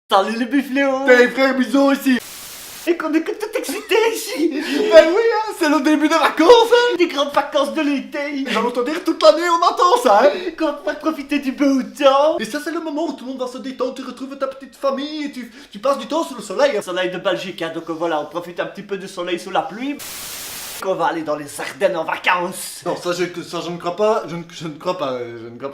Salut les buffleaux! T'es frère Bisou ici. Et qu'on est que tout excité ici! Ben oui, hein, c'est le début des vacances, hein. Des grandes vacances de l'été! J'allais te dire, toute l'année on attend ça, hein. Qu'on va profiter du beau temps! Et ça c'est le moment où tout le monde va se détendre, tu retrouves ta petite famille et tu passes du temps sous le soleil. Le soleil de Belgique, hein, donc voilà, on profite un petit peu du soleil sous la pluie. Qu'on va aller dans les Ardennes en vacances! Non, ça je ne crois pas, je ne crois pas,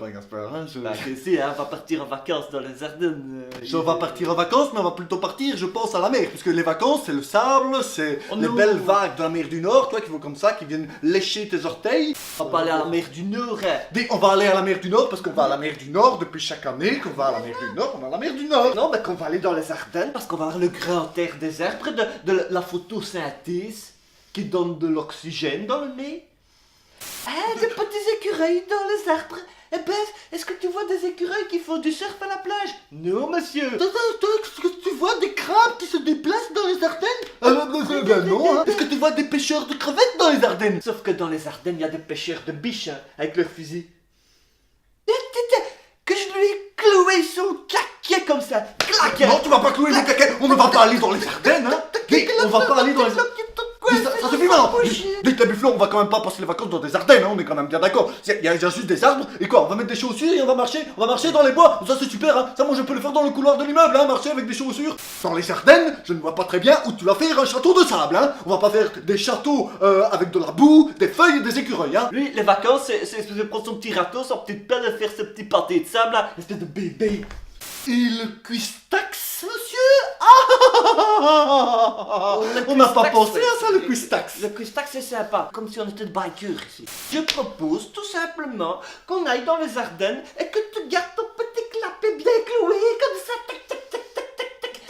Gaspard, hein. Bah, que si, hein, on va partir en vacances dans les Ardennes. On va partir en vacances, mais on va plutôt partir, je pense, à la mer. Puisque les vacances, c'est le sable, c'est Oh les non. belles vagues de la mer du Nord, toi, qui vont comme ça, qui viennent lécher tes orteils. On va pas aller à la mer du Nord, hein. On va aller à la mer du Nord, parce qu'on va à la mer du Nord depuis chaque année, qu'on va à la mer du Nord, on va à la mer du Nord. Non, mais qu'on va aller dans les Ardennes parce qu'on va avoir le grand air des arbres, de la photosynthèse qui donne de l'oxygène dans le nez. Ah, des petits écureuils dans les arbres. Eh ben, est-ce que tu vois des écureuils qui font du surf à la plage? Non, monsieur. Est-ce que tu vois des crabes qui se déplacent dans les Ardennes? Ben non, hein. Est-ce que tu vois des pêcheurs de crevettes dans les Ardennes? Sauf que dans les Ardennes, il y a des pêcheurs de biches hein, avec leurs fusils. Que je lui ai cloué son caquet comme ça. Clac. Non, tu vas pas clouer les caquettes, on ne va pas aller dans les Ardennes, hein. On va pas aller dans les... Ça suffit maintenant. Dites les bufflons, on va quand même pas passer les vacances dans des Ardennes, hein, on est quand même bien d'accord. Il y a juste des arbres, et quoi, on va mettre des chaussures et on va marcher dans les bois. Ça c'est super, hein. Ça moi je peux le faire dans le couloir de l'immeuble, hein, marcher avec des chaussures. Dans les Ardennes, je ne vois pas très bien où tu vas faire un château de sable, hein. On va pas faire des châteaux avec de la boue, des feuilles et des écureuils, hein. Lui, les vacances, c'est de prendre son petit râteau, son petite pelle, de faire ce petit pâté de sable là, espèce de bébé. Et le cuistax, monsieur? On Le n'a pas cuistax, pensé à ça, le cuistax. Le cuistax c'est sympa, comme si on était de bikers ici. Je propose tout simplement qu'on aille dans les Ardennes et que tu gardes ton petit clapet bien cloué comme ça. Tac, tac, tac, tac, tac, tac, tac, tac.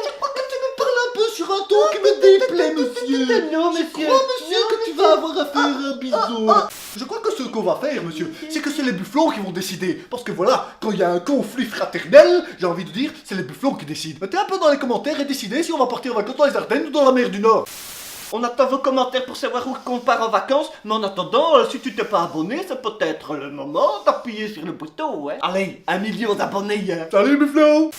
Je crois que tu me parles un peu sur un ton qui me déplaît, monsieur. Non, Je monsieur. crois, monsieur, Non, que tu vas avoir à faire un bisou. Je crois que ce qu'on va faire, monsieur, c'est que c'est les bufflons qui vont décider. Parce que voilà, quand il y a un conflit fraternel, j'ai envie de dire, c'est les bufflons qui décident. Mettez un peu dans les commentaires et décidez si on va partir en vacances dans les Ardennes ou dans la mer du Nord. On attend vos commentaires pour savoir où qu'on part en vacances, mais en attendant, si tu t'es pas abonné, c'est peut-être le moment d'appuyer sur le bouton, hein. Allez, 1 million d'abonnés, hein. Salut, bufflons!